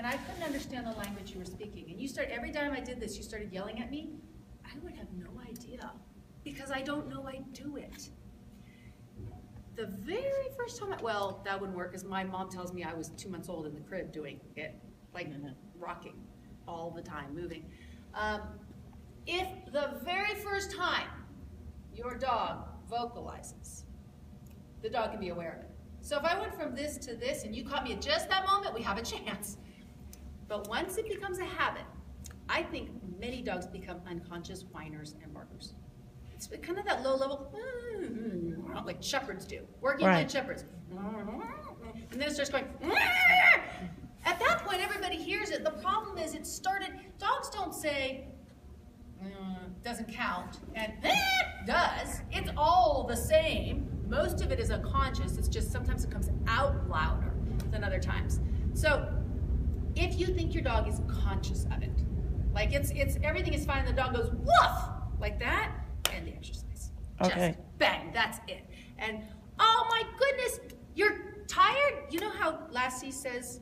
and I couldn't understand the language you were speaking, and you started, every time I did this, you started yelling at me, I would have no idea, because I don't know I do it. The very first time, well, that wouldn't work, because my mom tells me I was 2 months old in the crib doing it, like rocking all the time, moving. If the very first time your dog vocalizes, the dog can be aware of it. So if I went from this to this and you caught me at just that moment, we have a chance. But once it becomes a habit, I think many dogs become unconscious whiners and barkers. It's kind of that low level, like shepherds do, working like shepherds. And then it starts going, at that point everybody hears it. The problem is it started, dogs don't say, doesn't count, and does. It's all the same. Most of it is unconscious. It's just sometimes it comes out louder than other times. So if you think your dog is conscious of it, like it's everything is fine and the dog goes woof like that, end the exercise. Okay. Just bang, that's it. And oh my goodness, you're tired? You know how Lassie says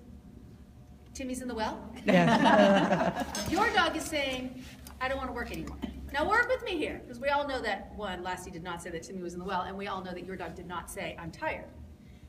Timmy's in the well? Yes. Your dog is saying, I don't want to work anymore. Now work with me here, because we all know that, one, Lassie did not say that Timmy was in the well, and we all know that your dog did not say, I'm tired.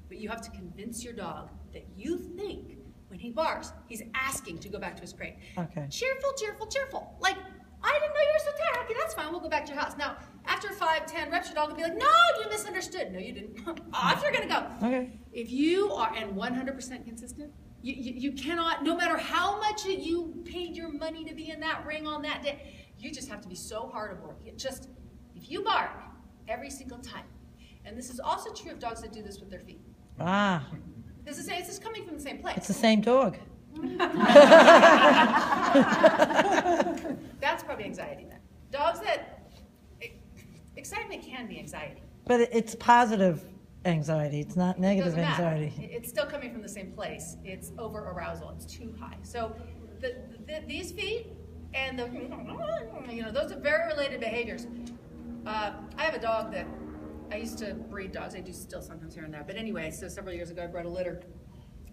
But you have to convince your dog that you think when he barks, he's asking to go back to his crate. Okay. Cheerful, cheerful, cheerful. Like, I didn't know you were so tired. Okay, that's fine. We'll go back to your house. Now, after 5, 10 reps, your dog will be like, no, you misunderstood. No, you didn't. Off you're going to go. Okay. If you are, and 100% consistent, you cannot, no matter how much you paid your money to be in that ring on that day, you just have to be so hard at work. Just, if you bark every single time, and this is also true of dogs that do this with their feet. Ah. This is coming from the same place. It's the same dog. That's probably anxiety then. Dogs that, excitement can be anxiety. But it's positive anxiety. It's not negative anxiety. It's still coming from the same place. It's over arousal. It's too high. So these feet and those are very related behaviors. I have a dog that I used to breed dogs. I do still sometimes here and there. But anyway, so several years ago I brought a litter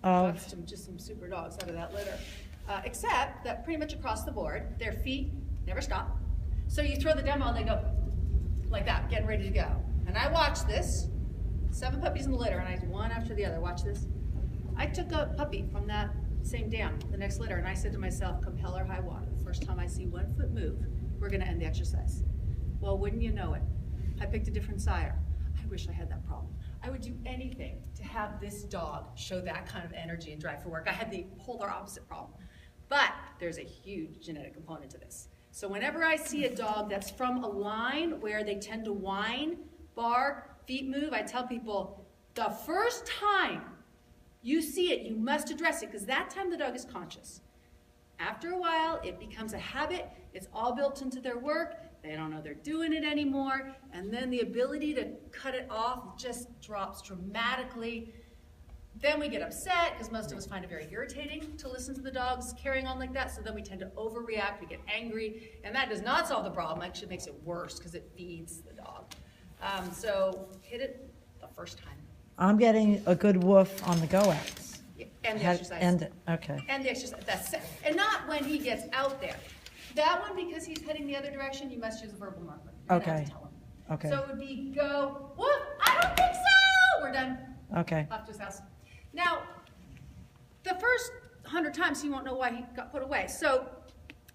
of just some super dogs out of that litter. Except that pretty much across the board, their feet never stop. So you throw the demo and they go like that, getting ready to go. And I watch this. 7 puppies in the litter, and I one after the other. Watch this. I took a puppy from that same dam, the next litter, and I said to myself, come hell or high water, the first time I see 1 foot move, we're going to end the exercise. Well, wouldn't you know it, I picked a different sire. I wish I had that problem. I would do anything to have this dog show that kind of energy and drive for work. I had the polar opposite problem. But there's a huge genetic component to this. So whenever I see a dog that's from a line where they tend to whine, bark, feet move, I tell people, the first time you see it, you must address it, because that time the dog is conscious. After a while, it becomes a habit. It's all built into their work. They don't know they're doing it anymore. And then the ability to cut it off just drops dramatically. Then we get upset, because most of us find it very irritating to listen to the dogs carrying on like that. So then we tend to overreact, we get angry, and that does not solve the problem. Actually makes it worse, because it feeds the dog. So hit it the first time. I'm getting a good woof on the go-outs. Yeah, and the exercise. Okay. And the exercise, that's it. And not when he gets out there. That one, because he's heading the other direction, you must use a verbal marker. You're gonna have to tell him. Okay. So it would be go, woof, I don't think so! We're done. Okay. Off to his house. Now, the first 100 times he won't know why he got put away. So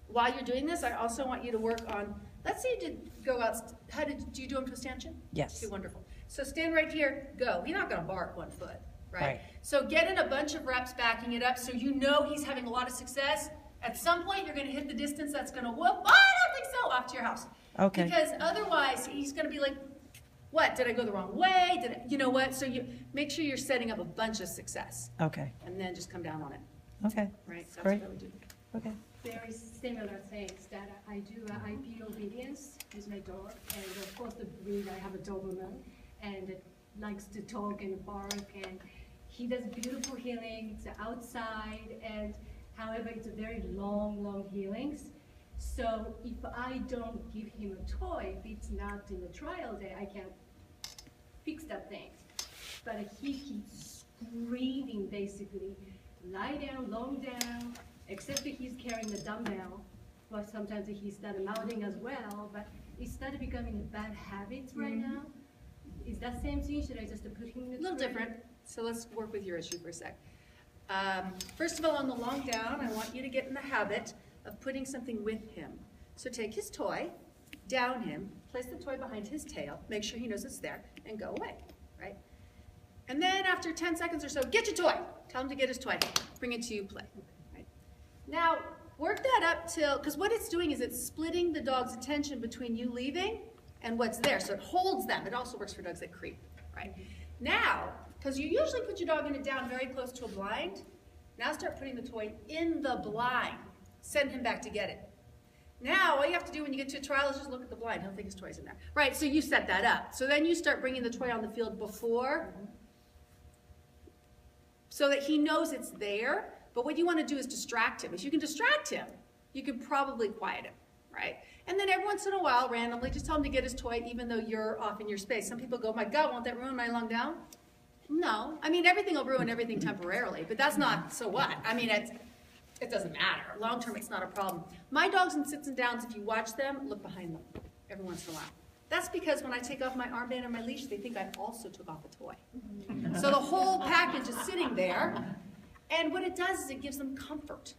while you're doing this, I also want you to work on, let's say you did go out, do you do him to a stanchion? Yes. Okay, wonderful. So stand right here, go. You're not gonna bark 1 foot, right? Right. So get in a bunch of reps backing it up so you know he's having a lot of success. At some point, you're gonna hit the distance that's gonna whoop, oh, I don't think so, off to your house. Okay. Because otherwise, he's gonna be like, what, did I go the wrong way? You know what? So you make sure you're setting up a bunch of success. Okay. And then just come down on it, Okay. right? That's Great. what I would do. Okay. Very similar things that I do IP obedience with my dog, and of course the breed, I have a Doberman, and it likes to talk and bark, and he does beautiful healing. It's outside, and however, it's a very long healings. So if I don't give him a toy, if it's not in the trial day, I can't fix that thing. But he keeps screaming basically, lie down, long down, except that he's carrying the dumbbell, but sometimes he started mouthing as well, but it started becoming a bad habit right now. Is that same thing? Should I just put him in the A little tray? different, so let's work with your issue for a sec. First of all, on the long down, I want you to get in the habit of putting something with him. So take his toy, down him, place the toy behind his tail, make sure he knows it's there, and go away, right? And then after 10 seconds or so, get your toy. Tell him to get his toy. Bring it to you, play. Right? Now, work that up till, because what it's doing is it's splitting the dog's attention between you leaving and what's there. So it holds them. It also works for dogs that creep, right? Now, because you usually put your dog in it down very close to a blind, now start putting the toy in the blind. Send him back to get it. Now, all you have to do when you get to a trial is just look at the blind. He'll think his toy's in there. Right, so you set that up. So then you start bringing the toy on the field before, so that he knows it's there. But what you want to do is distract him. If you can distract him, you can probably quiet him, right? And then every once in a while, randomly, just tell him to get his toy even though you're off in your space. Some people go, my God, won't that ruin my long down? No. I mean, everything will ruin everything temporarily, but that's not, so what? I mean, it doesn't matter. Long term, it's not a problem. My dogs in sits and downs, if you watch them, look behind them every once in a while. That's because when I take off my armband and my leash, they think I also took off a toy. So the whole package is sitting there, and what it does is it gives them comfort.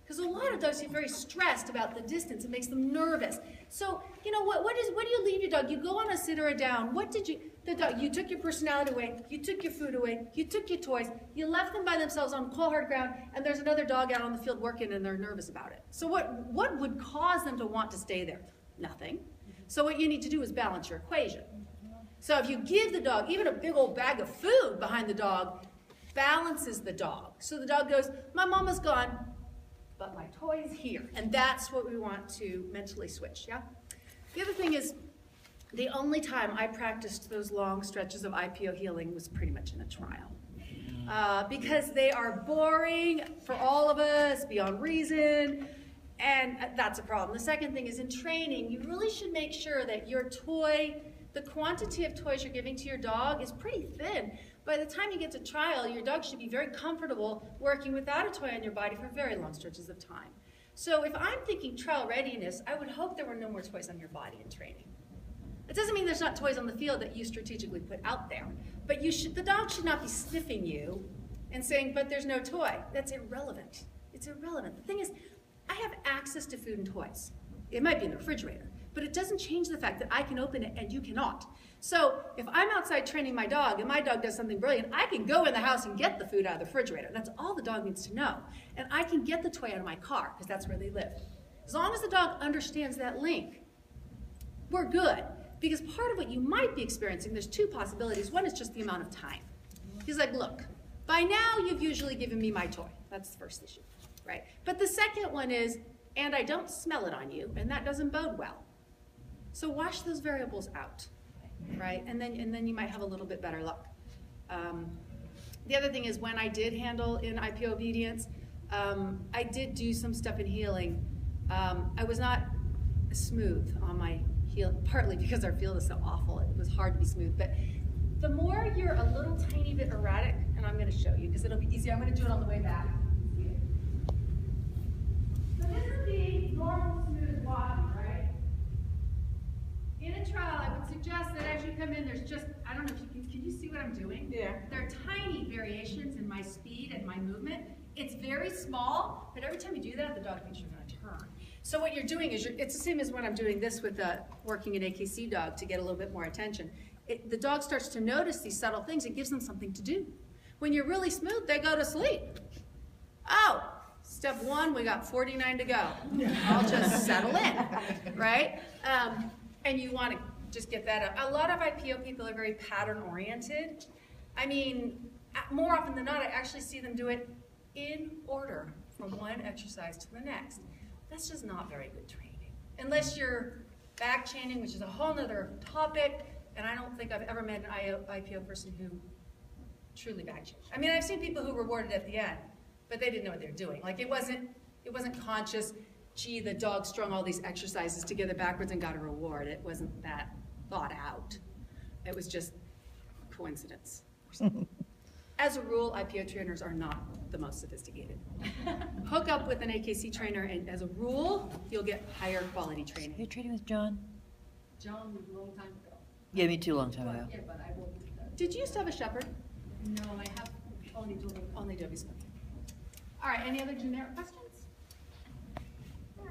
Because a lot of dogs get very stressed about the distance. It makes them nervous. So, you know, what do you leave your dog? You go on a sit or a down. What did you, the dog, you took your personality away, you took your food away, you took your toys, you left them by themselves on cold hard ground, and there's another dog out on the field working and they're nervous about it. So what would cause them to want to stay there? Nothing. So what you need to do is balance your equation. So if you give the dog even a big old bag of food behind the dog, balances the dog. So the dog goes, my mama's gone, but my toy is here. And that's what we want to mentally switch, yeah? The other thing is, the only time I practiced those long stretches of IPO healing was pretty much in a trial. Because they are boring for all of us, beyond reason, and that's a problem. The second thing is in training, you really should make sure that your toy, the quantity of toys you're giving to your dog is pretty thin. By the time you get to trial, your dog should be very comfortable working without a toy on your body for very long stretches of time. So if I'm thinking trial readiness, I would hope there were no more toys on your body in training. It doesn't mean there's not toys on the field that you strategically put out there, but the dog should not be sniffing you and saying, but there's no toy. That's irrelevant. It's irrelevant. The thing is, I have access to food and toys. It might be in the refrigerator, but it doesn't change the fact that I can open it and you cannot. So if I'm outside training my dog and my dog does something brilliant, I can go in the house and get the food out of the refrigerator. That's all the dog needs to know. And I can get the toy out of my car because that's where they live. As long as the dog understands that link, we're good. Because part of what you might be experiencing, there's two possibilities. One is just the amount of time. He's like, look, by now you've usually given me my toy. That's the first issue, right? But the second one is, and I don't smell it on you, and that doesn't bode well. So wash those variables out, right? And then you might have a little bit better luck. The other thing is when I did handle in IPO obedience, I did do some stuff in healing. I was not smooth on my heel, partly because our field is so awful. It was hard to be smooth. But the more you're a little tiny bit erratic, and I'm going to show you because it'll be easier. I'm going to do it on the way back. So this is the normal smooth walking, right? In a trial, I would suggest that as you come in, there's just, I don't know if you can you see what I'm doing? Yeah. There are tiny variations in my speed and my movement. It's very small, but every time you do that, the dog thinks you're going to turn. So what you're doing is, it's the same as when I'm doing this with working an AKC dog to get a little bit more attention. The dog starts to notice these subtle things. It gives them something to do. When you're really smooth, they go to sleep. Oh, step one, we got 49 to go. I'll just settle in, right? And you want to just get that up. A lot of IPO people are very pattern-oriented. I mean, more often than not, I actually see them do it in order from one exercise to the next. That's just not very good training. Unless you're back chaining, which is a whole nother topic, and I don't think I've ever met an IPO person who truly back chained. I mean, I've seen people who rewarded at the end, but they didn't know what they were doing. Like it wasn't conscious, gee, the dog strung all these exercises together backwards and got a reward. It wasn't that thought out. It was just coincidence. As a rule, IPO trainers are not the most sophisticated. Hook up with an AKC trainer, and as a rule, you'll get higher quality training. You're trading with John? John, a long time ago. Yeah, me too, long time ago. Yeah, but I won't. Did you used to have a shepherd? No, I have only Doberman. Only Dobie Smith. All right, any other generic questions?